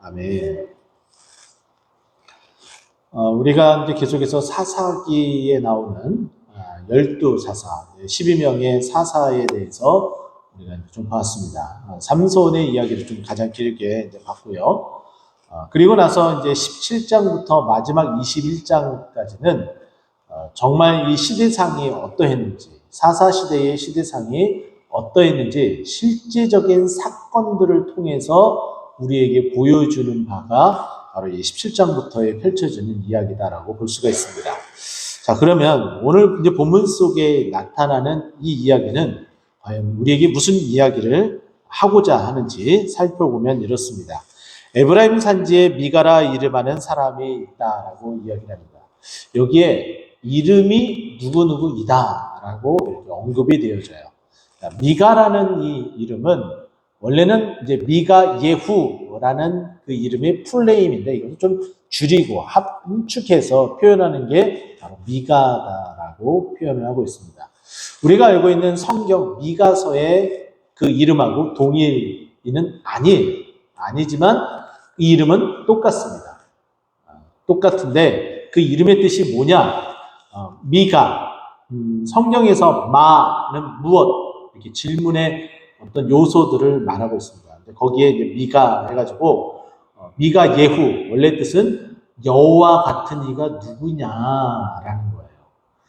아멘. 우리가 이제 계속해서 사사기에 나오는 12사사, 12명의 사사에 대해서 우리가 좀 봤습니다. 삼손의 이야기를 좀 가장 길게 이제 봤고요. 그리고 나서 이제 17장부터 마지막 21장까지는 정말 이 시대상이 어떠했는지, 사사시대의 시대상이 어떠했는지 실제적인 사건들을 통해서 우리에게 보여주는 바가 바로 이 17장부터에 펼쳐지는 이야기다라고 볼 수가 있습니다. 자, 그러면 오늘 이제 본문 속에 나타나는 이 이야기는 과연 우리에게 무슨 이야기를 하고자 하는지 살펴보면 이렇습니다. 에브라임 산지에 미가라 이름하는 사람이 있다라고 이야기를 합니다. 여기에 이름이 누구누구이다라고 이렇게 언급이 되어져요. 미가라는 이 이름은 원래는 이제 미가 예후라는 그 이름의 풀네임인데 이것을 좀 줄이고 함축해서 표현하는 게 바로 미가다라고 표현을 하고 있습니다. 우리가 알고 있는 성경 미가서의 그 이름하고 동일이는 아니지만 이 이름은 똑같습니다. 똑같은데 그 이름의 뜻이 뭐냐? 미가, 성경에서 마는 무엇? 이렇게 질문의 어떤 요소들을 말하고 있습니다. 거기에 이제 미가 해가지고 미가 예후, 원래 뜻은 여호와 같은 이가 누구냐라는 거예요.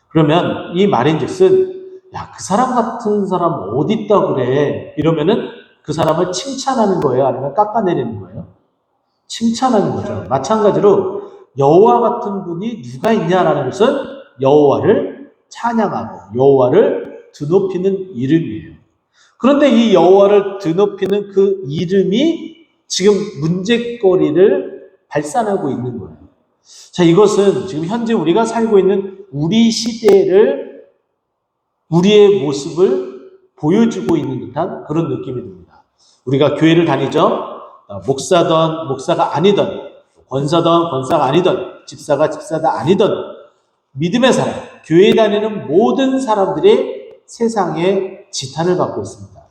그러면 이 말인즉슨 야, 그 사람 같은 사람 어디 있다 그래? 이러면은 그 사람을 칭찬하는 거예요, 아니면 깎아내리는 거예요? 칭찬하는 거죠. 마찬가지로 여호와 같은 분이 누가 있냐라는 것은 여호와를 찬양하고 여호와를 드높이는 이름이에요. 그런데 이 여호와를 드높이는 그 이름이 지금 문제거리를 발산하고 있는 거예요. 자, 이것은 지금 현재 우리가 살고 있는 우리 시대를, 우리의 모습을 보여주고 있는 듯한 그런 느낌이 듭니다. 우리가 교회를 다니죠. 목사든 목사가 아니든, 권사든 권사가 아니든, 집사가 아니든, 믿음의 사람, 교회에 다니는 모든 사람들이 세상에 지탄을 받고 있습니다.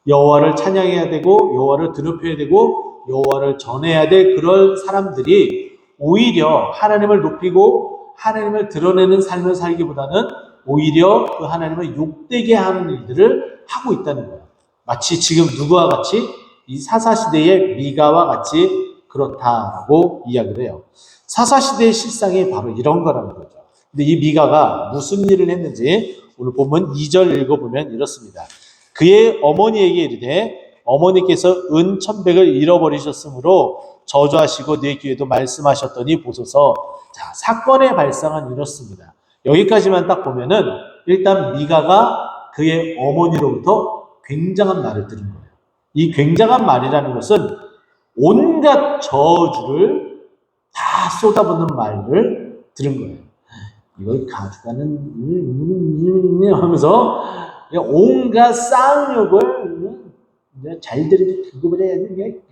여호와를 찬양해야 되고 여호와를 드높여야 되고 여호와를 전해야 될 그런 사람들이 오히려 하나님을 높이고 하나님을 드러내는 삶을 살기보다는 오히려 그 하나님을 욕되게 하는 일들을 하고 있다는 거예요. 마치 지금 누구와 같이? 이 사사시대의 미가와 같이 그렇다라고 이야기를 해요. 사사시대의 실상이 바로 이런 거라는 거죠. 근데 이 미가가 무슨 일을 했는지 오늘 본문 2절 읽어보면 이렇습니다. 그의 어머니에게 이르되 어머니께서 은 1,100을 잃어버리셨으므로 저주하시고 내 귀에도 말씀하셨더니 보소서. 자, 사건의 발상은 이렇습니다. 여기까지만 딱 보면은 일단 미가가 그의 어머니로부터 굉장한 말을 들은 거예요. 이 굉장한 말이라는 것은 온갖 저주를 다 쏟아붓는 말을 들은 거예요. 이걸 가져가는 하면서 온갖 쌍욕을 잘 들으면 그거보다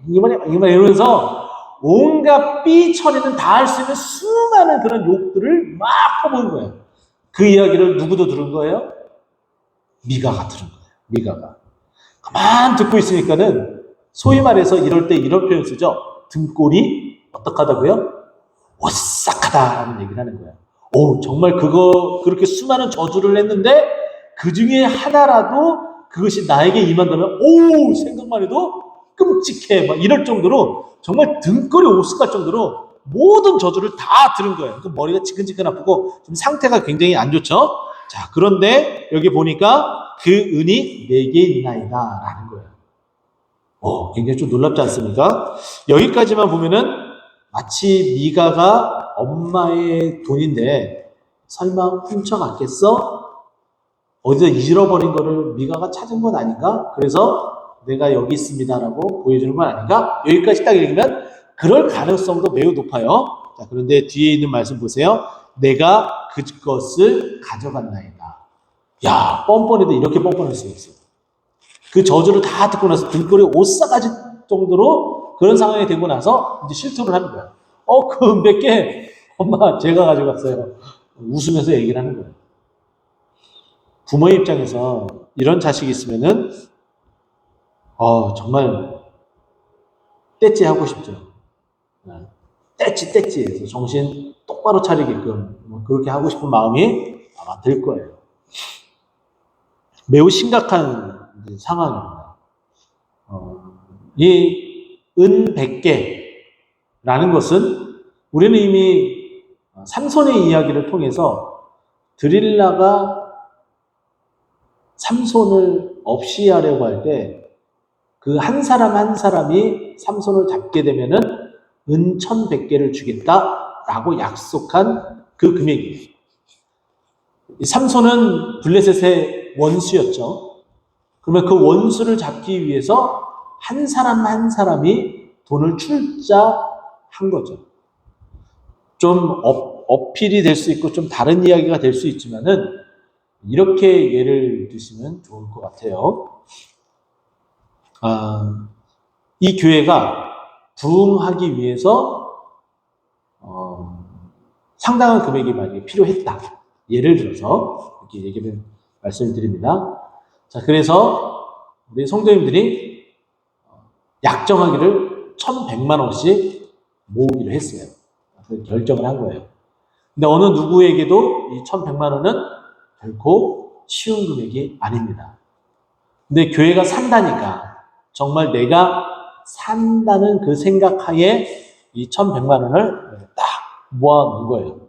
이번에 이러면서 온갖 삐처리는 다 할 수 있는 수많은 그런 욕들을 막 퍼부은 거예요. 그 이야기를 누구도 들은 거예요? 미가가 들은 거예요. 미가가 가만 듣고 있으니까는 소위 말해서 이럴 때 이런 표현 쓰죠. 등골이 어떡하다고요? 오싹하다라는 얘기를 하는 거예요. 오, 정말 그렇게 수많은 저주를 했는데 그 중에 하나라도 그것이 나에게 임한다면 오, 생각만 해도 끔찍해 막 이럴 정도로 정말 등골이 오싹할 정도로 모든 저주를 다 들은 거예요. 그 머리가 지끈지끈 아프고 좀 상태가 굉장히 안 좋죠. 자, 그런데 여기 보니까 그 은이 내게 있나이다 라는 거예요. 오, 굉장히 좀 놀랍지 않습니까? 여기까지만 보면은 마치 미가가 엄마의 돈인데 설마 훔쳐갔겠어? 어디서 잃어버린 거를 미가가 찾은 건 아닌가? 그래서 내가 여기 있습니다라고 보여주는 건 아닌가? 여기까지 딱 읽으면 그럴 가능성도 매우 높아요. 자, 그런데 뒤에 있는 말씀 보세요. 내가 그것을 가져갔나이다. 야, 뻔뻔해도 이렇게 뻔뻔할 수가 있어. 그 저주를 다 듣고 나서 등골이 오싹해질 정도로 그런 상황이 되고 나서 이제 실토를 하는 거야. 그 몇 개 엄마 제가 가져갔어요. 웃으면서 얘기를 하는 거예요. 부모의 입장에서 이런 자식이 있으면은 정말 떼찌하고 싶죠. 떼찌떼찌해서 정신 똑바로 차리게끔 뭐 그렇게 하고 싶은 마음이 아마 들 거예요. 매우 심각한 상황입니다. 이 은 100개라는 것은 우리는 이미 삼손의 이야기를 통해서 드릴라가 삼손을 없이 하려고 할 때 그 한 사람 한 사람이 삼손을 잡게 되면은 은 1100개를 주겠다라고 약속한 그 금액이에요. 삼손은 블레셋의 원수였죠. 그러면 그 원수를 잡기 위해서 한 사람 한 사람이 돈을 출자한 거죠. 좀 어필이 될 수 있고 좀 다른 이야기가 될 수 있지만은 이렇게 예를 드시면 좋을 것 같아요. 이 교회가 부흥하기 위해서 상당한 금액이 만약에 필요했다. 예를 들어서 이렇게 얘기를 말씀을 드립니다. 자, 그래서 우리 성도님들이 약정하기를 1100만 원씩 모으기로 했어요. 결정을 한 거예요. 근데 어느 누구에게도 이 1100만 원은 결코 쉬운 금액이 아닙니다. 근데 교회가 산다니까 정말 내가 산다는 그 생각하에 이 1100만 원을 딱 모아놓은 거예요.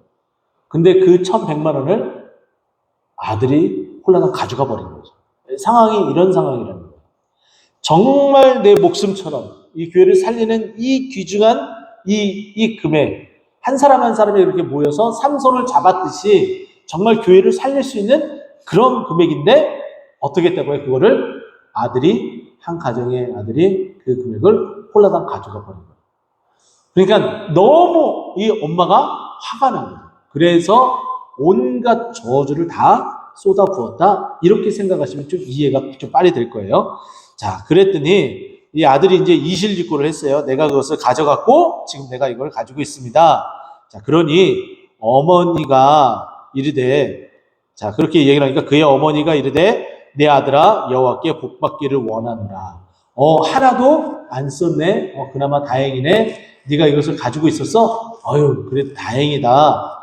근데 그 1100만 원을 아들이 홀라당 가져가 버린 거죠. 상황이 이런 상황이라는 거예요. 정말 내 목숨처럼 이 교회를 살리는 이 귀중한 이 금액, 한 사람 한 사람이 이렇게 모여서 삼손을 잡았듯이 정말 교회를 살릴 수 있는 그런 금액인데 어떻게 했다고요? 그거를 한 가정의 아들이 그 금액을 홀라당 가져가 버린 거예요. 그러니까 너무 이 엄마가 화가 난 거예요. 그래서 온갖 저주를 다 쏟아 부었다. 이렇게 생각하시면 좀 이해가 좀 빨리 될 거예요. 자, 그랬더니 이 아들이 이제 이실직고를 했어요. 내가 그것을 가져갔고 지금 내가 이걸 가지고 있습니다. 자, 그러니 어머니가 이르되, 자, 그렇게 얘기를 하니까 그의 어머니가 이르되 내 아들아 여호와께 복받기를 원하노라. 하나도 안 썼네. 그나마 다행이네. 네가 이것을 가지고 있었어? 그래도 다행이다.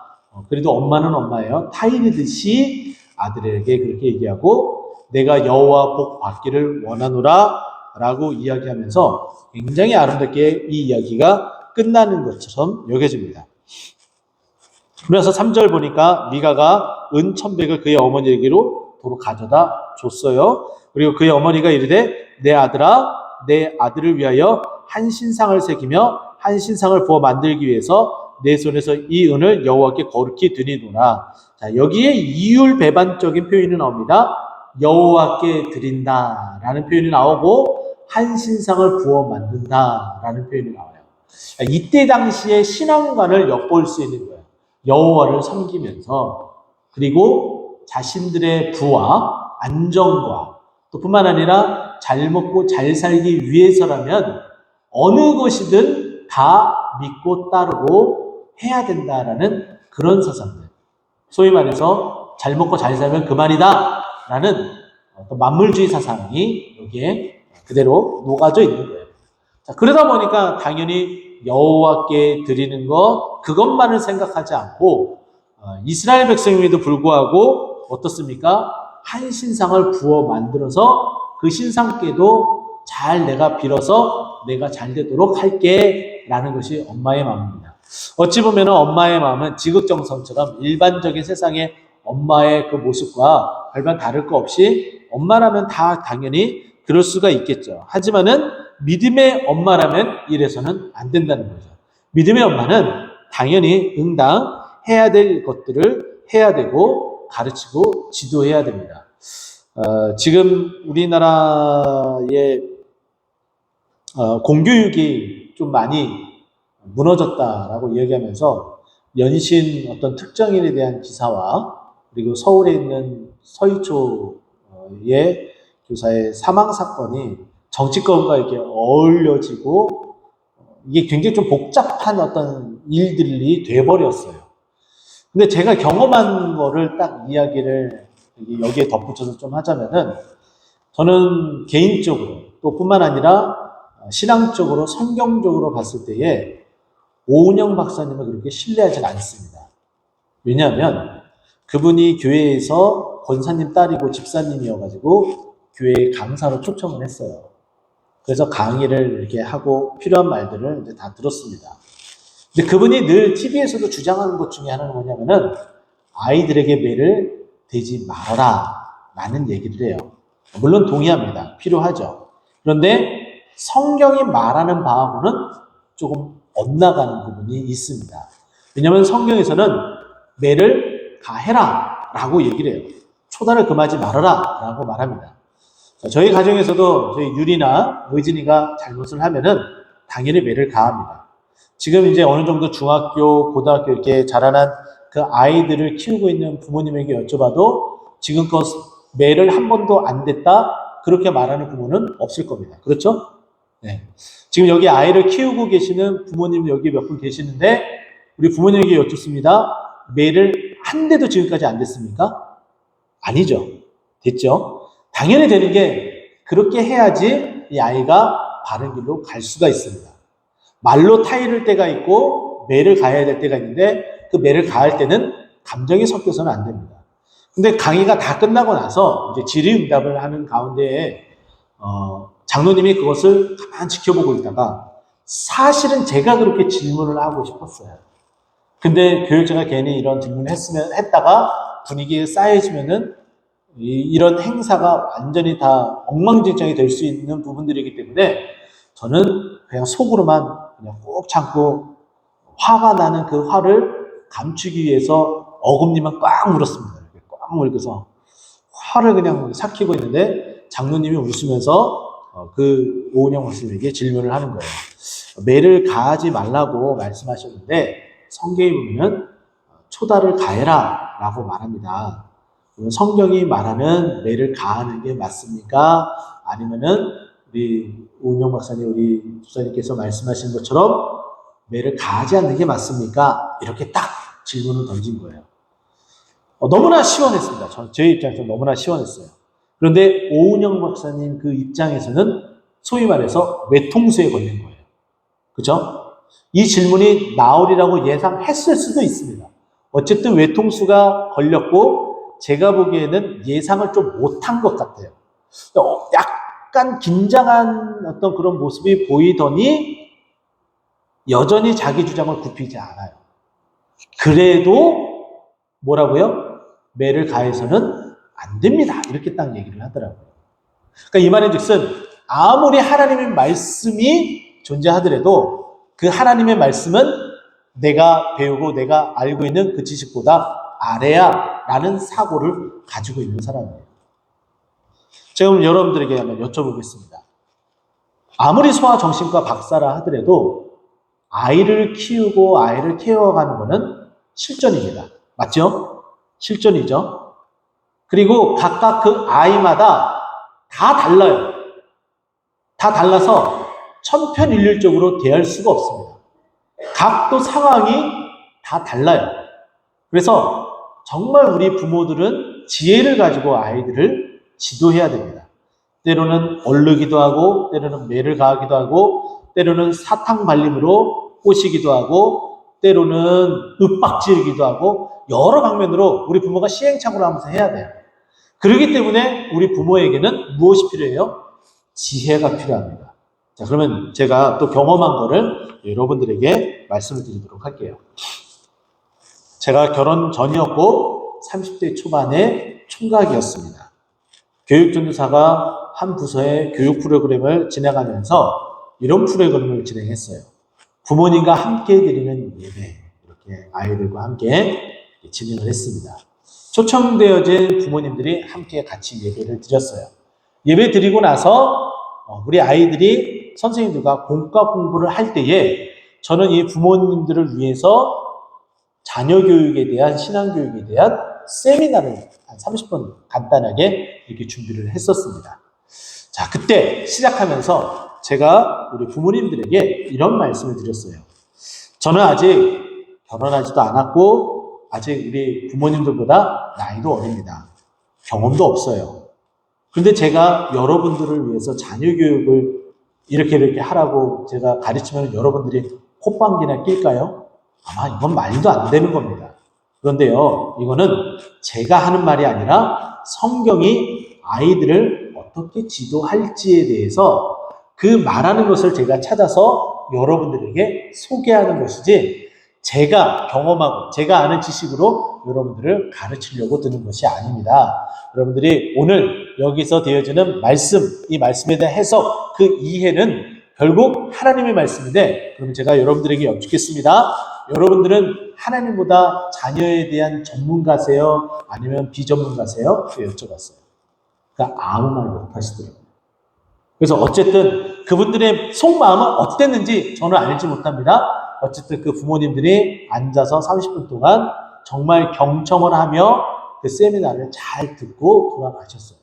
그래도 엄마는 엄마예요. 타이르듯이 아들에게 그렇게 얘기하고 내가 여호와 복 받기를 원하노라 라고 이야기하면서 굉장히 아름답게 이 이야기가 끝나는 것처럼 여겨집니다. 그래서 3절 보니까 미가가 은 1100을 그의 어머니에게로 도로 가져다 줬어요. 그리고 그의 어머니가 이르되 내 아들아 내 아들을 위하여 한 신상을 새기며 한 신상을 부어 만들기 위해서 내 손에서 이 은을 여호와께 거룩히 드리노라. 자, 여기에 이율배반적인 표현이 나옵니다. 여호와께 드린다라는 표현이 나오고 한 신상을 부어 만든다라는 표현이 나와요. 이때 당시의 신앙관을 엿볼 수 있는 거예요. 여호와를 섬기면서 그리고 자신들의 부와 안정과 또 뿐만 아니라 잘 먹고 잘 살기 위해서라면 어느 것이든 다 믿고 따르고 해야 된다라는 그런 사상들. 소위 말해서 잘 먹고 잘 살면 그만이다 라는 만물주의 사상이 여기에 그대로 녹아져 있는 거예요. 자, 그러다 보니까 당연히 여호와께 드리는 것 그것만을 생각하지 않고 이스라엘 백성임에도 불구하고 어떻습니까? 한 신상을 부어 만들어서 그 신상께도 잘 내가 빌어서 내가 잘 되도록 할게 라는 것이 엄마의 마음입니다. 어찌 보면 엄마의 마음은 지극정성처럼 일반적인 세상의 엄마의 그 모습과 별반 다를 거 없이 엄마라면 다 당연히 그럴 수가 있겠죠. 하지만은 믿음의 엄마라면 이래서는 안 된다는 거죠. 믿음의 엄마는 당연히 응당 해야 될 것들을 해야 되고 가르치고 지도해야 됩니다. 지금 우리나라의 공교육이 좀 많이 무너졌다라고 이야기하면서 연신 어떤 특정인에 대한 기사와 그리고 서울에 있는 서희초의 교사의 사망 사건이 정치권과 이렇게 어울려지고 이게 굉장히 좀 복잡한 어떤 일들이 돼버렸어요. 근데 제가 경험한 거를 딱 이야기를 여기에 덧붙여서 좀 하자면은 저는 개인적으로 또 뿐만 아니라 신앙적으로 성경적으로 봤을 때에 오은영 박사님을 그렇게 신뢰하진 않습니다. 왜냐하면 그분이 교회에서 권사님 딸이고 집사님이어가지고 교회에 강사로 초청을 했어요. 그래서 강의를 이렇게 하고 필요한 말들을 이제 다 들었습니다. 근데 그분이 늘 TV에서도 주장하는 것 중에 하나는 뭐냐면은 아이들에게 매를 대지 말아라 라는 얘기를 해요. 물론 동의합니다. 필요하죠. 그런데 성경이 말하는 바하고는 조금 엇나가는 부분이 있습니다. 왜냐하면 성경에서는 매를 가해라 라고 얘기를 해요. 초다를 금하지 말아라 라고 말합니다. 저희 가정에서도 저희 유리나 의진이가 잘못을 하면은 당연히 매를 가합니다. 지금 이제 어느 정도 중학교, 고등학교 이렇게 자라난 그 아이들을 키우고 있는 부모님에게 여쭤봐도 지금껏 매를 한 번도 안 댔다 그렇게 말하는 부모는 없을 겁니다. 그렇죠? 네. 지금 여기 아이를 키우고 계시는 부모님 여기 몇 분 계시는데 우리 부모님에게 여쭙습니다. 매를 한 대도 지금까지 안 됐습니까? 아니죠. 됐죠? 당연히 되는 게 그렇게 해야지 이 아이가 바른 길로 갈 수가 있습니다. 말로 타이를 때가 있고 매를 가해야 될 때가 있는데 그 매를 가할 때는 감정이 섞여서는 안 됩니다. 근데 강의가 다 끝나고 나서 이제 질의응답을 하는 가운데에 장로님이 그것을 가만히 지켜보고 있다가 사실은 제가 그렇게 질문을 하고 싶었어요. 근데 교육자가 괜히 이런 질문을 했다가 분위기에 쌓여지면은 이런 행사가 완전히 다 엉망진창이 될 수 있는 부분들이기 때문에 저는 그냥 속으로만 그냥 꼭 참고 화가 나는 그 화를 감추기 위해서 어금니만 꽉 물었습니다. 꽉 물고서 화를 그냥 삭히고 있는데 장로님이 웃으면서 그 오은영 목사님에게 질문을 하는 거예요. 매를 가하지 말라고 말씀하셨는데 성경에 보면 초다를 가해라 라고 말합니다. 성경이 말하는 매를 가하는 게 맞습니까? 아니면은 우리 오은영 박사님, 우리 집사님께서 말씀하신 것처럼 매를 가하지 않는 게 맞습니까? 이렇게 딱 질문을 던진 거예요. 너무나 시원했습니다. 제 입장에서 너무나 시원했어요. 그런데 오은영 박사님 그 입장에서는 소위 말해서 외통수에 걸린 거예요. 그죠? 이 질문이 나오리라고 예상했을 수도 있습니다. 어쨌든 외통수가 걸렸고 제가 보기에는 예상을 좀 못한 것 같아요. 약간 긴장한 어떤 그런 모습이 보이더니 여전히 자기 주장을 굽히지 않아요. 그래도 뭐라고요? 매를 가해서는 안 됩니다. 이렇게 딱 얘기를 하더라고요. 그러니까 이 말인 즉슨 아무리 하나님의 말씀이 존재하더라도 그 하나님의 말씀은 내가 배우고 내가 알고 있는 그 지식보다 아래야 라는 사고를 가지고 있는 사람이에요. 제가 오늘 여러분들에게 한번 여쭤보겠습니다. 아무리 소아정신과 박사라 하더라도 아이를 키우고 아이를 케어하는 것은 실전입니다. 맞죠? 실전이죠. 그리고 각각 그 아이마다 다 달라요. 다 달라서 천편일률적으로 대할 수가 없습니다. 각도 상황이 다 달라요. 그래서 정말 우리 부모들은 지혜를 가지고 아이들을 지도해야 됩니다. 때로는 얼르기도 하고, 때로는 매를 가하기도 하고, 때로는 사탕 발림으로 꼬시기도 하고, 때로는 윽박지르기도 하고, 여러 방면으로 우리 부모가 시행착오를 하면서 해야 돼요. 그렇기 때문에 우리 부모에게는 무엇이 필요해요? 지혜가 필요합니다. 자, 그러면 제가 또 경험한 거를 여러분들에게 말씀을 드리도록 할게요. 제가 결혼 전이었고 30대 초반의 총각이었습니다. 교육전도사가 한 부서의 교육 프로그램을 진행하면서 이런 프로그램을 진행했어요. 부모님과 함께 드리는 예배, 이렇게 아이들과 함께 진행을 했습니다. 초청되어진 부모님들이 함께 같이 예배를 드렸어요. 예배 드리고 나서 우리 아이들이 선생님들과 공과 공부를 할 때에 저는 이 부모님들을 위해서 자녀 교육에 대한, 신앙 교육에 대한 세미나를 한 30분 간단하게 이렇게 준비를 했었습니다. 자, 그때 시작하면서 제가 우리 부모님들에게 이런 말씀을 드렸어요. 저는 아직 결혼하지도 않았고 아직 우리 부모님들보다 나이도 어립니다. 경험도 없어요. 그런데 제가 여러분들을 위해서 자녀 교육을 이렇게 하라고 제가 가르치면 여러분들이 콧방귀나 낄까요? 아마 이건 말도 안 되는 겁니다. 그런데요, 이거는 제가 하는 말이 아니라 성경이 아이들을 어떻게 지도할지에 대해서 그 말하는 것을 제가 찾아서 여러분들에게 소개하는 것이지, 제가 경험하고 제가 아는 지식으로 여러분들을 가르치려고 드는 것이 아닙니다. 여러분들이 오늘 여기서 되어지는 말씀, 이 말씀에 대한 해석, 그 이해는 결국 하나님의 말씀인데, 그럼 제가 여러분들에게 여쭙겠습니다. 여러분들은 하나님보다 자녀에 대한 전문가세요? 아니면 비전문가세요? 여쭤봤어요. 그러니까 아무 말 못 하시더라고요. 그래서 어쨌든 그분들의 속마음은 어땠는지 저는 알지 못합니다. 어쨌든 그 부모님들이 앉아서 30분 동안 정말 경청을 하며 그 세미나를 잘 듣고 돌아가셨어요.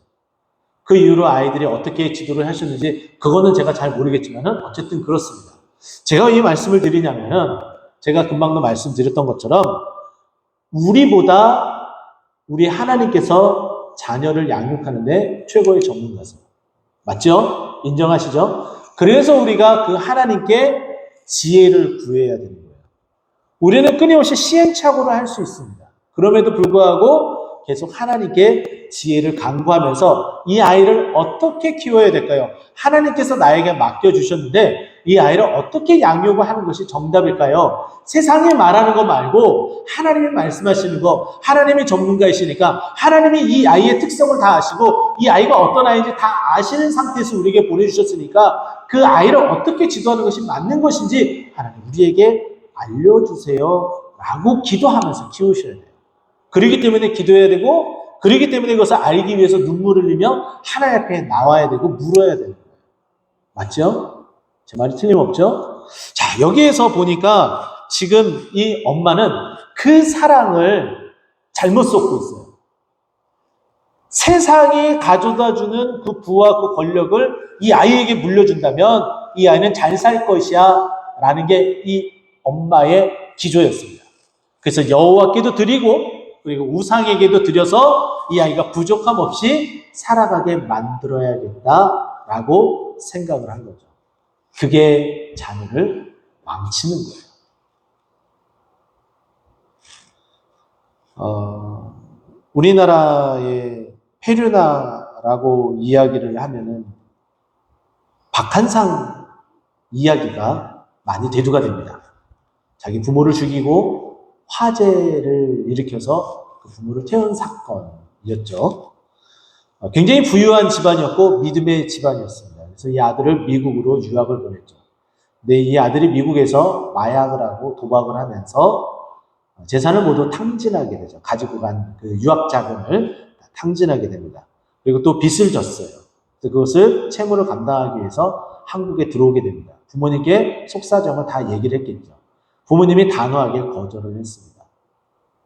그 이후로 아이들이 어떻게 지도를 하셨는지 그거는 제가 잘 모르겠지만은 어쨌든 그렇습니다. 제가 이 말씀을 드리냐면은 제가 금방도 말씀드렸던 것처럼 우리보다 우리 하나님께서 자녀를 양육하는데 최고의 전문가세요. 맞죠? 인정하시죠? 그래서 우리가 그 하나님께 지혜를 구해야 되는 거예요. 우리는 끊임없이 시행착오를 할 수 있습니다. 그럼에도 불구하고 계속 하나님께 지혜를 간구하면서 이 아이를 어떻게 키워야 될까요? 하나님께서 나에게 맡겨주셨는데 이 아이를 어떻게 양육을 하는 것이 정답일까요? 세상이 말하는 거 말고 하나님이 말씀하시는 거, 하나님이 전문가이시니까 하나님이 이 아이의 특성을 다 아시고 이 아이가 어떤 아이인지 다 아시는 상태에서 우리에게 보내주셨으니까 그 아이를 어떻게 지도하는 것이 맞는 것인지 하나님 우리에게 알려주세요 라고 기도하면서 키우셔야 돼요. 그러기 때문에 기도해야 되고, 그러기 때문에 그것을 알기 위해서 눈물을 흘리며 하나님 앞에 나와야 되고 물어야 되는 거예요. 맞죠? 제 말이 틀림없죠? 자, 여기에서 보니까 지금 이 엄마는 그 사랑을 잘못 쏟고 있어요. 세상이 가져다주는 그 부와 그 권력을 이 아이에게 물려준다면 이 아이는 잘 살 것이야 라는 게 이 엄마의 기조였습니다. 그래서 여호와께도 드리고 그리고 우상에게도 드려서 이 아이가 부족함 없이 살아가게 만들어야겠다라고 생각을 한 거죠. 그게 자녀를 망치는 거예요. 우리나라의 페류나라고 이야기를 하면은 박한상 이야기가 많이 대두가 됩니다. 자기 부모를 죽이고 화재를 일으켜서 그 부모를 태운 사건이었죠. 굉장히 부유한 집안이었고 믿음의 집안이었습니다. 그래서 이 아들을 미국으로 유학을 보냈죠. 근데 이 아들이 미국에서 마약을 하고 도박을 하면서 재산을 모두 탕진하게 되죠. 가지고 간 그 유학 자금을 탕진하게 됩니다. 그리고 또 빚을 졌어요. 그것을 채무를 감당하기 위해서 한국에 들어오게 됩니다. 부모님께 속사정을 다 얘기를 했겠죠. 부모님이 단호하게 거절을 했습니다.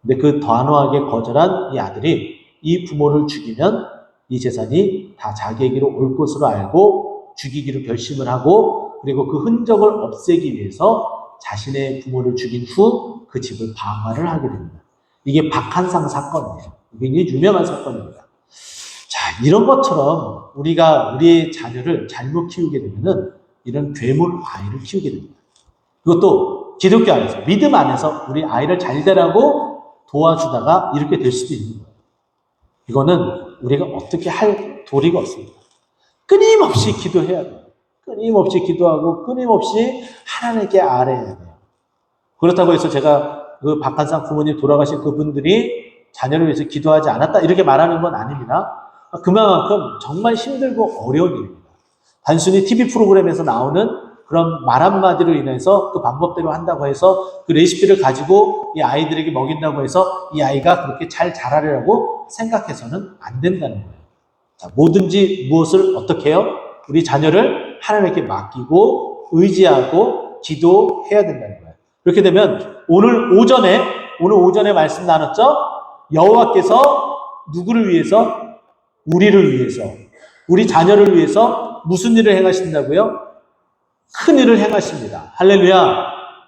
근데 그 단호하게 거절한 이 아들이 이 부모를 죽이면 이 재산이 다 자기에게로 올 것으로 알고 죽이기로 결심을 하고 그리고 그 흔적을 없애기 위해서 자신의 부모를 죽인 후 그 집을 방화를 하게 됩니다. 이게 박한상 사건이에요. 굉장히 유명한 사건입니다. 자, 이런 것처럼 우리가 우리의 자녀를 잘못 키우게 되면은 이런 괴물 아이를 키우게 됩니다. 이것도 기독교 안에서, 믿음 안에서 우리 아이를 잘 되라고 도와주다가 이렇게 될 수도 있는 거예요. 이거는 우리가 어떻게 할 도리가 없습니다. 끊임없이 기도해야 돼요. 끊임없이 기도하고 끊임없이 하나님께 아뢰야 돼요. 그렇다고 해서 제가 그 박한상 부모님 돌아가신 그분들이 자녀를 위해서 기도하지 않았다 이렇게 말하는 건 아닙니다. 그만큼 정말 힘들고 어려운 일입니다. 단순히 TV 프로그램에서 나오는 그런 말 한마디로 인해서 그 방법대로 한다고 해서 그 레시피를 가지고 이 아이들에게 먹인다고 해서 이 아이가 그렇게 잘 자라려고 생각해서는 안 된다는 거예요. 자, 뭐든지 무엇을 어떻게 해요? 우리 자녀를 하나님께 맡기고 의지하고 기도해야 된다는 거예요. 그렇게 되면 오늘 오전에 말씀 나눴죠? 여호와께서 누구를 위해서? 우리를 위해서, 우리 자녀를 위해서 무슨 일을 행하신다고요? 큰 일을 행하십니다. 할렐루야.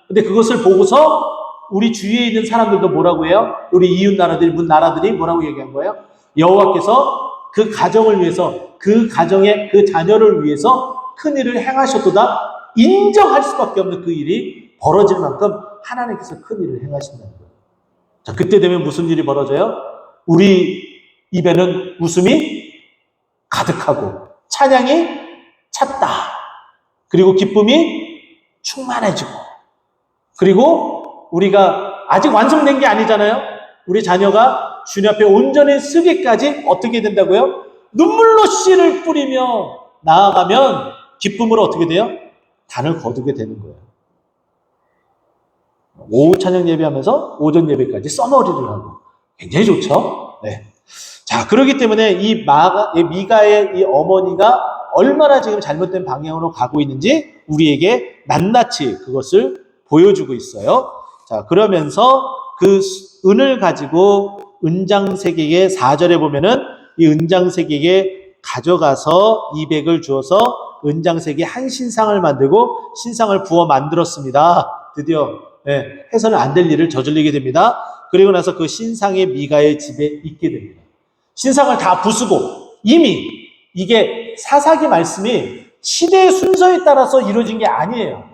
근데 그것을 보고서 우리 주위에 있는 사람들도 뭐라고 해요? 우리 이웃 나라들이, 문 나라들이 뭐라고 얘기한 거예요? 여호와께서 그 가정을 위해서, 그 가정의 그 자녀를 위해서 큰 일을 행하셨도다 인정할 수밖에 없는 그 일이 벌어질 만큼 하나님께서 큰 일을 행하신다는 거예요. 자, 그때 되면 무슨 일이 벌어져요? 우리 입에는 웃음이 가득하고 찬양이 찼다. 그리고 기쁨이 충만해지고, 그리고 우리가 아직 완성된 게 아니잖아요. 우리 자녀가 주님 앞에 온전히 서기까지 어떻게 된다고요? 눈물로 씨를 뿌리며 나아가면 기쁨으로 어떻게 돼요? 단을 거두게 되는 거예요. 오후 찬양 예배하면서 오전 예배까지 써머리를 하고 굉장히 좋죠. 네. 자, 그렇기 때문에 이 미가의 이 어머니가 얼마나 지금 잘못된 방향으로 가고 있는지 우리에게 낱낱이 그것을 보여주고 있어요. 자, 그러면서 그 은을 가지고 은장색에게 4절에 보면은 이 은장색에게 가져가서 200을 주어서 은장색이 한 신상을 만들고 신상을 부어 만들었습니다. 드디어 해서는 안 될 일을 저질리게 됩니다. 그리고 나서 그 신상이 미가의 집에 있게 됩니다. 신상을 다 부수고, 이미 이게 사사기 말씀이 시대의 순서에 따라서 이루어진 게 아니에요.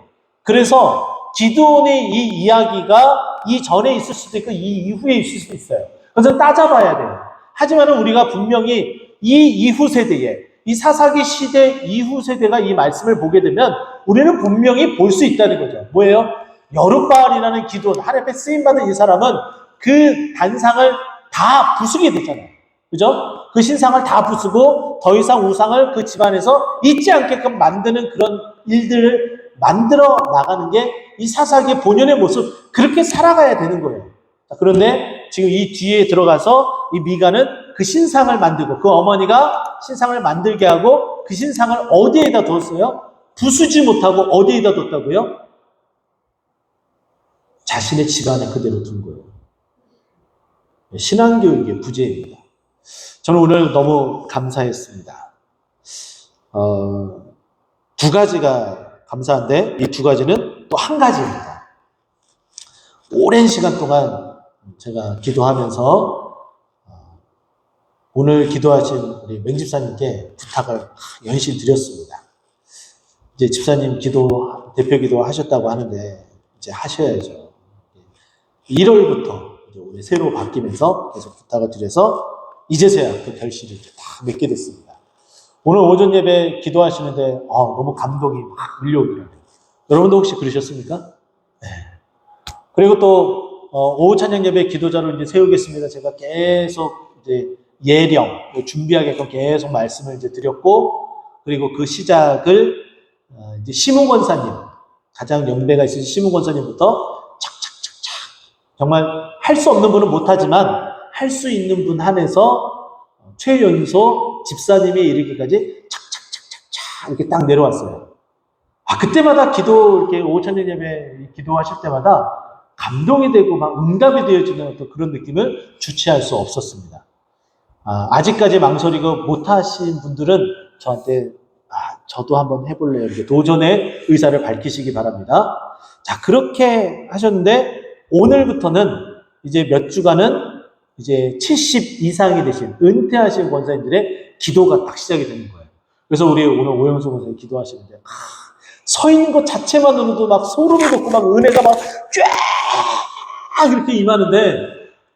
그래서 기드온의 이 이야기가 이전에 있을 수도 있고 이 이후에 있을 수도 있어요. 그래서 따져봐야 돼요. 하지만 우리가 분명히 이 이후 세대에, 이 사사기 시대 이후 세대가 이 말씀을 보게 되면 우리는 분명히 볼 수 있다는 거죠. 뭐예요? 여룻바알이라는 기드온, 하나님께 쓰임받은 이 사람은 그 단상을 다 부수게 되잖아요. 그죠? 그 신상을 다 부수고 더 이상 우상을 그 집안에서 잊지 않게끔 만드는 그런 일들을 만들어 나가는 게 이 사사기의 본연의 모습, 그렇게 살아가야 되는 거예요. 그런데 지금 이 뒤에 들어가서 이 미가는 그 신상을 만들고, 그 어머니가 신상을 만들게 하고 그 신상을 어디에다 뒀어요? 부수지 못하고 어디에다 뒀다고요? 자신의 집안에 그대로 둔 거예요. 신앙교육의 부재입니다. 저는 오늘 너무 감사했습니다. 두 가지가 감사한데 이 두 가지는 또 한 가지입니다. 오랜 시간 동안 제가 기도하면서 오늘 기도하신 우리 맹집사님께 부탁을 연신 드렸습니다. 이제 집사님 대표 기도 하셨다고 하는데 이제 하셔야죠. 1월부터 이제 올해 새로 바뀌면서 계속 부탁을 드려서 이제서야 그 결실을 다 맺게 됐습니다. 오늘 오전 예배 기도하시는데 너무 감동이 막 밀려오더라고요. 여러분도 혹시 그러셨습니까? 네. 그리고 또 오후 찬양 예배 기도자로 이제 세우겠습니다. 제가 계속 이제 예령 준비하게끔 계속 말씀을 이제 드렸고, 그리고 그 시작을 이제 심우 권사님, 가장 연배가 있으신 심우 권사님부터 착착착착, 정말 할 수 없는 분은 못하지만 할 수 있는 분 한해서 최연소 집사님에 이르기까지 착착착착착 이렇게 딱 내려왔어요. 그때마다 이렇게 오후 찬양 예배 기도하실 때마다 감동이 되고 막 응답이 되어지는 어떤 그런 느낌을 주체할 수 없었습니다. 아직까지 망설이고 못하신 분들은 저한테 저도 한번 해볼래요, 이렇게 도전의 의사를 밝히시기 바랍니다. 자, 그렇게 하셨는데 오늘부터는 이제 몇 주간은 이제 70 이상이 되신 은퇴하신 권사님들의 기도가 딱 시작이 되는 거예요. 그래서 우리 오늘 오영수 권사님 기도하시는데 서 있는 것 자체만으로도 막 소름이 돋고 막 은혜가 막 쫙 이렇게 임하는데,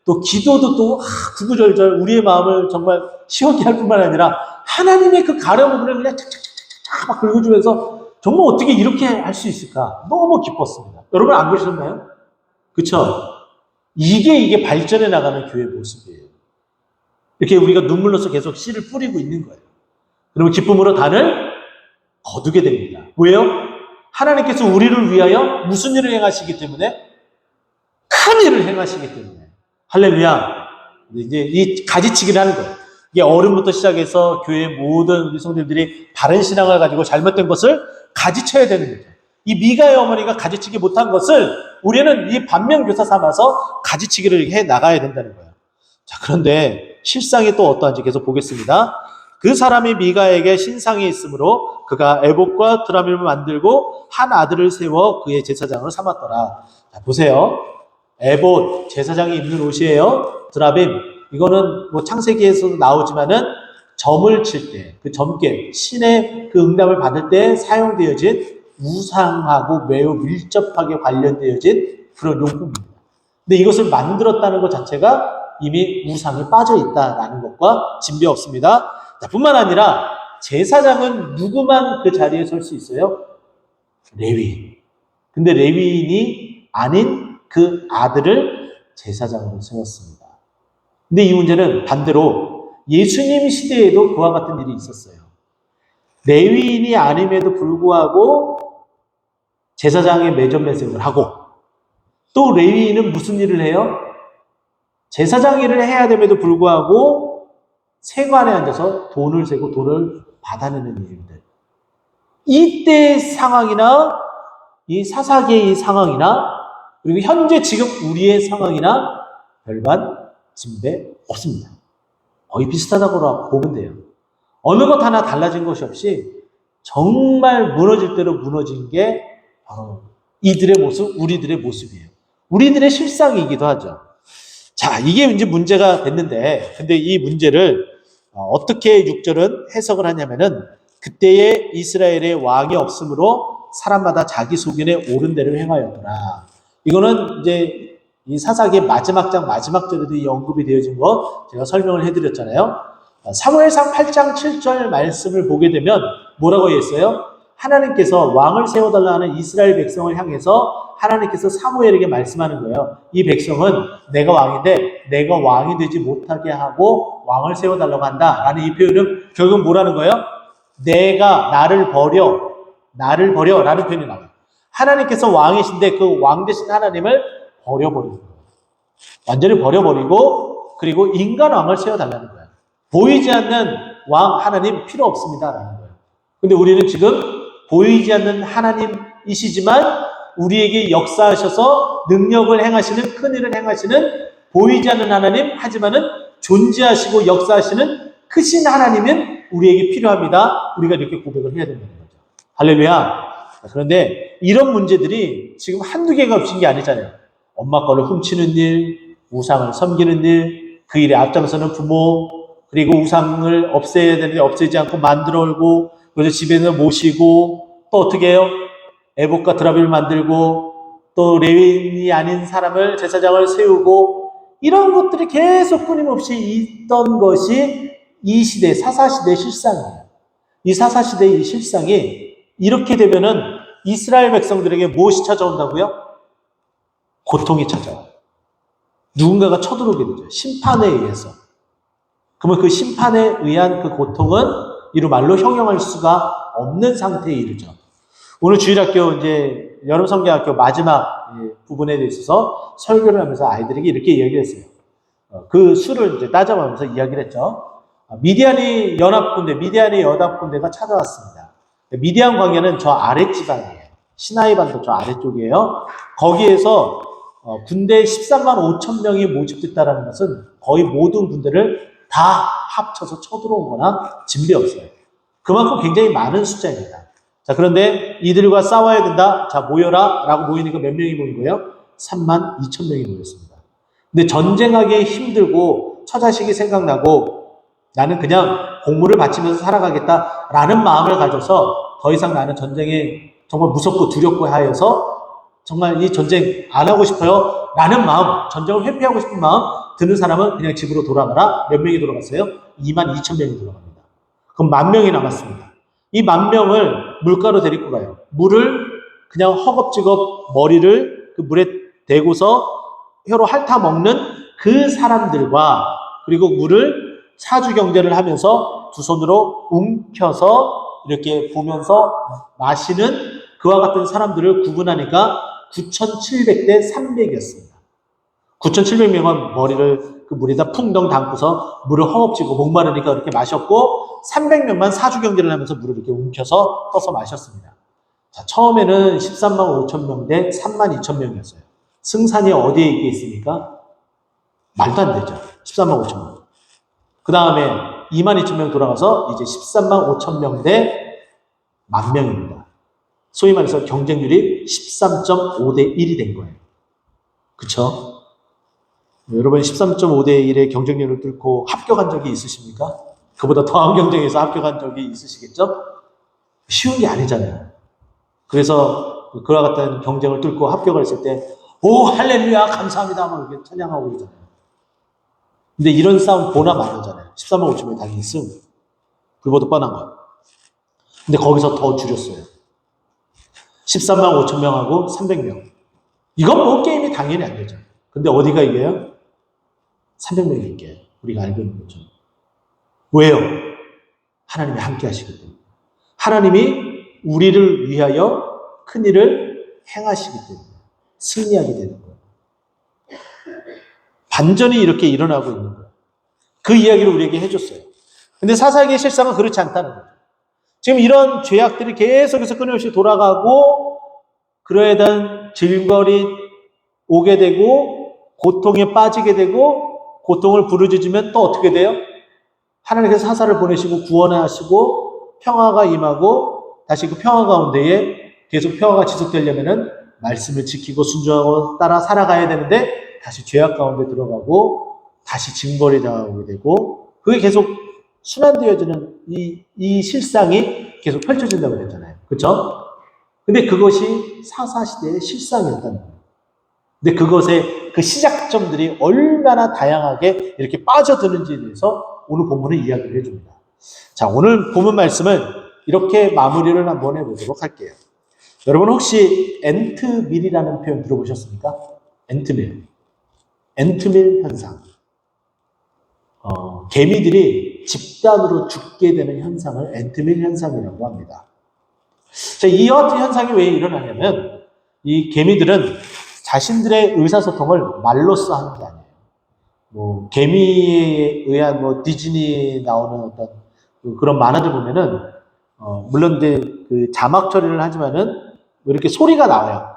또 기도도 또 구구절절 우리의 마음을 정말 시원케 할 뿐만 아니라 하나님의 그 가려 부분을 그냥 착착착착 막 긁어주면서 정말 어떻게 이렇게 할 수 있을까? 너무 기뻤습니다. 여러분 안 그러셨나요? 그쵸? 이게 발전해 나가는 교회의 모습이에요. 이렇게 우리가 눈물로서 계속 씨를 뿌리고 있는 거예요. 그리고 기쁨으로 단을 거두게 됩니다. 왜요? 하나님께서 우리를 위하여 무슨 일을 행하시기 때문에? 큰 일을 행하시기 때문에. 할렐루야. 이제 이 가지치기를 하는 거예요. 이게 어른부터 시작해서 교회의 모든 우리 성도들이 바른 신앙을 가지고 잘못된 것을 가지쳐야 되는 거죠. 이 미가의 어머니가 가지치기 못한 것을 우리는 이 반면교사 삼아서 가지치기를 해 나가야 된다는 거예요. 자, 그런데 실상이 또 어떠한지 계속 보겠습니다. 그 사람이 미가에게 신상이 있으므로 그가 에봇과 드라밈을 만들고 한 아들을 세워 그의 제사장을 삼았더라. 자, 보세요. 에봇, 제사장이 입는 옷이에요. 드라빔, 이거는 뭐 창세기에서도 나오지만은 점을 칠 때, 그 점괘, 신의 그 응답을 받을 때 사용되어진 우상하고 매우 밀접하게 관련되어진 그런 용품입니다. 근데 이것을 만들었다는 것 자체가 이미 우상에 빠져 있다라는 것과 진배 없습니다. 자, 뿐만 아니라 제사장은 누구만 그 자리에 설 수 있어요? 레위인. 근데 레위인이 아닌 그 아들을 제사장으로 세웠습니다. 근데 이 문제는 반대로 예수님 시대에도 그와 같은 일이 있었어요. 레위인이 아님에도 불구하고 제사장의 매점매색을 하고, 또 레위인은 무슨 일을 해요? 제사장 일을 해야 됨에도 불구하고 세관에 앉아서 돈을 세고 돈을 받아내는 일들. 이때의 상황이나 이 사사기의 상황이나 그리고 현재 지금 우리의 상황이나 별반 진배 없습니다. 거의 비슷하다고 보면 돼요. 어느 것 하나 달라진 것이 없이 정말 무너질 대로 무너진 게 바로 이들의 모습, 우리들의 모습이에요. 우리들의 실상이기도 하죠. 자, 이게 이제 문제가 됐는데, 근데 이 문제를 어떻게 6절은 해석을 하냐면은, 그때의 이스라엘의 왕이 없으므로 사람마다 자기 소견에 옳은 대로 행하였더라. 이거는 이제 이 사사기의 마지막 장 마지막 절에도 이 언급이 되어진 거 제가 설명을 해드렸잖아요. 사무엘상 8장 7절 말씀을 보게 되면 뭐라고 했어요? 하나님께서 왕을 세워달라는 이스라엘 백성을 향해서 하나님께서 사무엘에게 말씀하는 거예요. 이 백성은 내가 왕인데 내가 왕이 되지 못하게 하고 왕을 세워달라고 한다라는 이 표현은 결국 뭐라는 거예요? 내가 나를 버려 라는 표현이 나와요. 하나님께서 왕이신데 그 왕 되신 하나님을 버려버리는 거예요. 완전히 버려버리고 그리고 인간 왕을 세워달라는 거예요. 보이지 않는 왕 하나님 필요 없습니다라는 거예요. 근데 우리는 지금 보이지 않는 하나님이시지만 우리에게 역사하셔서 능력을 행하시는, 큰일을 행하시는 보이지 않는 하나님, 하지만은 존재하시고 역사하시는 크신 하나님은 우리에게 필요합니다. 우리가 이렇게 고백을 해야 된다는 거죠. 할렐루야. 그런데 이런 문제들이 지금 한두 개가 없인 게 아니잖아요. 엄마 거를 훔치는 일, 우상을 섬기는 일, 그 일에 앞장서는 부모, 그리고 우상을 없애야 되는데 없애지 않고 만들어 올고, 그래서 집에서 모시고, 또 어떻게 해요? 에봇과 드라비를 만들고, 또 레위인이 아닌 사람을 제사장을 세우고, 이런 것들이 계속 끊임없이 있던 것이 이 시대, 사사시대의 실상이에요. 이 사사시대의 이 실상이 이렇게 되면은 이스라엘 백성들에게 무엇이 찾아온다고요? 고통이 찾아와요. 누군가가 쳐들어오게 되죠. 심판에 의해서. 그러면 그 심판에 의한 그 고통은 이루 말로 형용할 수가 없는 상태에 이르죠. 오늘 주일학교 이제 여름 성경학교 마지막 부분에 대해서 설교를 하면서 아이들에게 이렇게 이야기를 했어요. 그 수를 이제 따져가면서 이야기를 했죠. 미디안의 연합군대가 찾아왔습니다. 미디안 광야는 저 아랫지방이에요. 시나이 반도 저 아래쪽이에요. 거기에서 군대 13만 5천 명이 모집됐다는 것은 거의 모든 군대를 다 합쳐서 쳐들어온 거나 진배 없어요. 그만큼 굉장히 많은 숫자입니다. 자, 그런데 이들과 싸워야 된다. 자, 모여라. 라고 모이니까 몇 명이 모인 거예요? 3만 2천 명이 모였습니다. 근데 전쟁하기 힘들고 처자식이 생각나고 나는 그냥 공물을 바치면서 살아가겠다 라는 마음을 가져서 더 이상 나는 전쟁에 정말 무섭고 두렵고 하여서 정말 이 전쟁 안 하고 싶어요 라는 마음, 전쟁을 회피하고 싶은 마음 드는 사람은 그냥 집으로 돌아가라. 몇 명이 돌아갔어요? 2만 2천 명이 돌아갑니다. 그럼 10,000명이 남았습니다. 이 10,000명을 물가로 데리고 가요. 물을 그냥 허겁지겁 머리를 그 물에 대고서 혀로 핥아 먹는 그 사람들과 그리고 물을 사주 경제를 하면서 두 손으로 움켜서 이렇게 보면서 마시는 그와 같은 사람들을 구분하니까 9,700대 300이었습니다. 9,700명은 머리를 그 물에다 풍덩 담고서 물을 허겁지겁 목마르니까 이렇게 마셨고 300명만 사주 경제를 하면서 물을 이렇게 움켜서 떠서 마셨습니다. 자, 처음에는 13만 5천 명 대 3만 2천 명이었어요. 승산이 어디에 있겠습니까? 말도 안 되죠. 13만 5천 명. 그 다음에 2만 2천 명 돌아가서 이제 13만 5천 명 대 10,000명입니다. 소위 말해서 경쟁률이 13.5대 1이 된 거예요. 그쵸? 여러분 13.5대 1의 경쟁률을 뚫고 합격한 적이 있으십니까? 그보다 더한 경쟁에서 합격한 적이 있으시겠죠? 쉬운 게 아니잖아요. 그래서 그와 같은 경쟁을 뚫고 합격을 했을 때, 오, 할렐루야, 감사합니다. 막 이렇게 찬양하고 그러잖아요. 근데 이런 싸움 보나 마나잖아요. 13만 5천 명 당연히 승. 그보다 뻔한 거. 근데 거기서 더 줄였어요. 13만 5천 명하고 300명. 이건 뭐 게임이 당연히 안 되죠. 근데 어디가 이겨요? 300명이 이겨요. 우리가 알고 있는 것처럼. 왜요? 하나님이 함께 하시기 때문에. 하나님이 우리를 위하여 큰 일을 행하시기 때문에 승리하게 되는 거예요. 반전이 이렇게 일어나고 있는 거예요. 그 이야기를 우리에게 해줬어요. 근데 사사기의 실상은 그렇지 않다는 거예요. 지금 이런 죄악들이 계속해서 끊임없이 돌아가고 그러에 대한 질거리 오게 되고 고통에 빠지게 되고 고통을 부르짖으면 또 어떻게 돼요? 하나님께서 사사를 보내시고 구원하시고 평화가 임하고 다시 그 평화 가운데에 계속 평화가 지속되려면은 말씀을 지키고 순종하고 따라 살아가야 되는데 다시 죄악 가운데 들어가고 다시 징벌이 당하게 되고 그게 계속 순환되어지는 이 실상이 계속 펼쳐진다고 그랬잖아요. 그렇죠? 근데 그것이 사사시대의 실상이었다는 거예요. 근데 그것의 그 시작점들이 얼마나 다양하게 이렇게 빠져드는지에 대해서 오늘 본문은 이야기를 해줍니다. 자, 오늘 본문 말씀은 이렇게 마무리를 한번 해보도록 할게요. 여러분 혹시 앤트밀이라는 표현 들어보셨습니까? 앤트밀. 앤트밀 현상. 개미들이 집단으로 죽게 되는 현상을 앤트밀 현상이라고 합니다. 자, 이 같은 현상이 왜 일어나냐면 이 개미들은 자신들의 의사소통을 말로써 하는 게 아니에요. 뭐 개미에 의한 뭐 디즈니 나오는 어떤 그런 만화들 보면은 물론 이제 그 자막 처리를 하지만은 이렇게 소리가 나와요.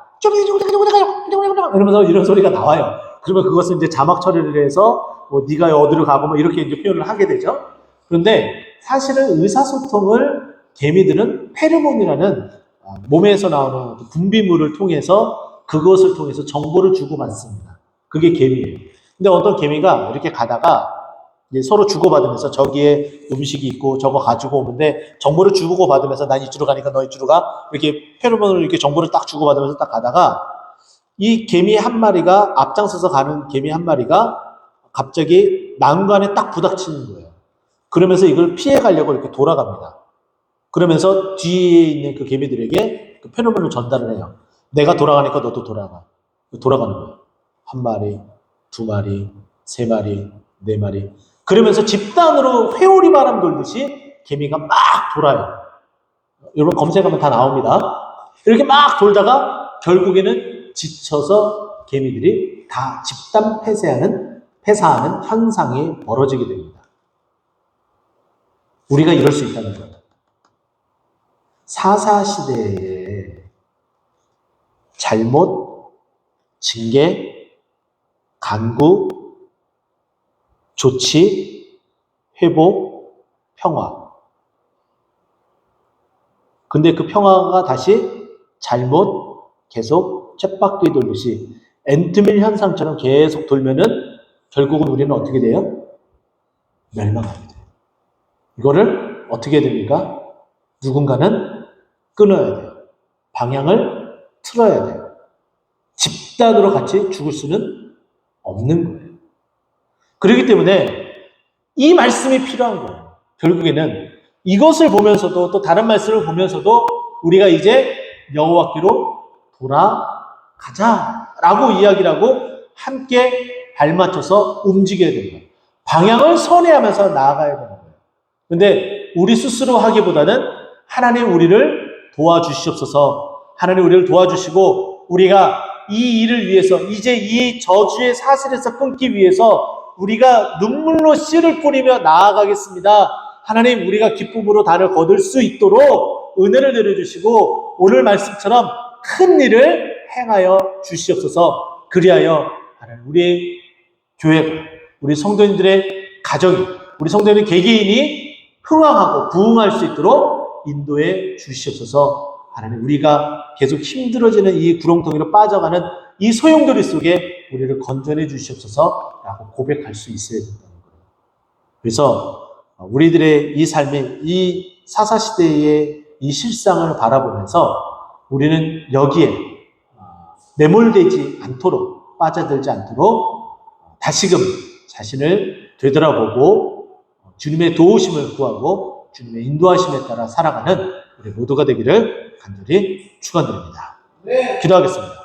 이러면서 이런 소리가 나와요. 그러면 그것은 이제 자막 처리를 해서 뭐 네가 어디로 가고 뭐 이렇게 이제 표현을 하게 되죠. 그런데 사실은 의사소통을 개미들은 페르몬이라는 몸에서 나오는 분비물을 통해서 그것을 통해서 정보를 주고받습니다. 그게 개미예요. 근데 어떤 개미가 이렇게 가다가 이제 서로 주고받으면서 저기에 음식이 있고 저거 가지고 오는데 정보를 주고받으면서 난 이쪽으로 가니까 너 이쪽으로 가 이렇게 페로몬을 이렇게 정보를 딱 주고받으면서 딱 가다가 이 개미 한 마리가 앞장서서 가는 개미 한 마리가 갑자기 난간에 딱 부닥치는 거예요. 그러면서 이걸 피해 가려고 이렇게 돌아갑니다. 그러면서 뒤에 있는 그 개미들에게 그 페로몬을 전달을 해요. 내가 돌아가니까 너도 돌아가. 돌아가는 거예요. 한 마리, 두 마리, 세 마리, 네 마리. 그러면서 집단으로 회오리 바람 돌듯이 개미가 막 돌아요. 여러분 검색하면 다 나옵니다. 이렇게 막 돌다가 결국에는 지쳐서 개미들이 다 집단 폐사하는 현상이 벌어지게 됩니다. 우리가 이럴 수 있다는 거예요. 사사시대에 잘못, 징계, 간구, 조치, 회복, 평화. 근데 그 평화가 다시 잘못 계속 쳇바퀴 돌듯이 앤트밀 현상처럼 계속 돌면은 결국은 우리는 어떻게 돼요? 멸망하게 돼요. 이거를 어떻게 해야 됩니까? 누군가는 끊어야 돼요. 방향을 틀어야 돼요. 집단으로 같이 죽을 수는 없는 거예요. 그렇기 때문에 이 말씀이 필요한 거예요. 결국에는 이것을 보면서도 또 다른 말씀을 보면서도 우리가 이제 여호와께로 돌아가자라고 이야기를 하고 함께 발맞춰서 움직여야 되는 거예요. 방향을 선회하면서 나아가야 되는 거예요. 근데 우리 스스로 하기보다는 하나님 우리를 도와주시옵소서. 하나님 우리를 도와주시고 우리가 이 일을 위해서 이제 이 저주의 사슬에서 끊기 위해서 우리가 눈물로 씨를 뿌리며 나아가겠습니다. 하나님 우리가 기쁨으로 달을 거둘 수 있도록 은혜를 내려주시고 오늘 말씀처럼 큰 일을 행하여 주시옵소서. 그리하여 하나님 우리의 교회가 우리 성도님들의 가정이 우리 성도님 개개인이 흥황하고 부흥할 수 있도록 인도해 주시옵소서. 하나님 우리가 계속 힘들어지는 이 구렁텅이로 빠져가는 이 소용돌이 속에 우리를 건져내 주시옵소서 라고 고백할 수 있어야 된다는 거예요. 그래서 우리들의 이 삶의 이 사사시대의 이 실상을 바라보면서 우리는 여기에 매몰되지 않도록, 빠져들지 않도록 다시금 자신을 되돌아보고 주님의 도우심을 구하고 주님의 인도하심에 따라 살아가는 우리 모두가 되기를 간절히 축원드립니다. 기도하겠습니다.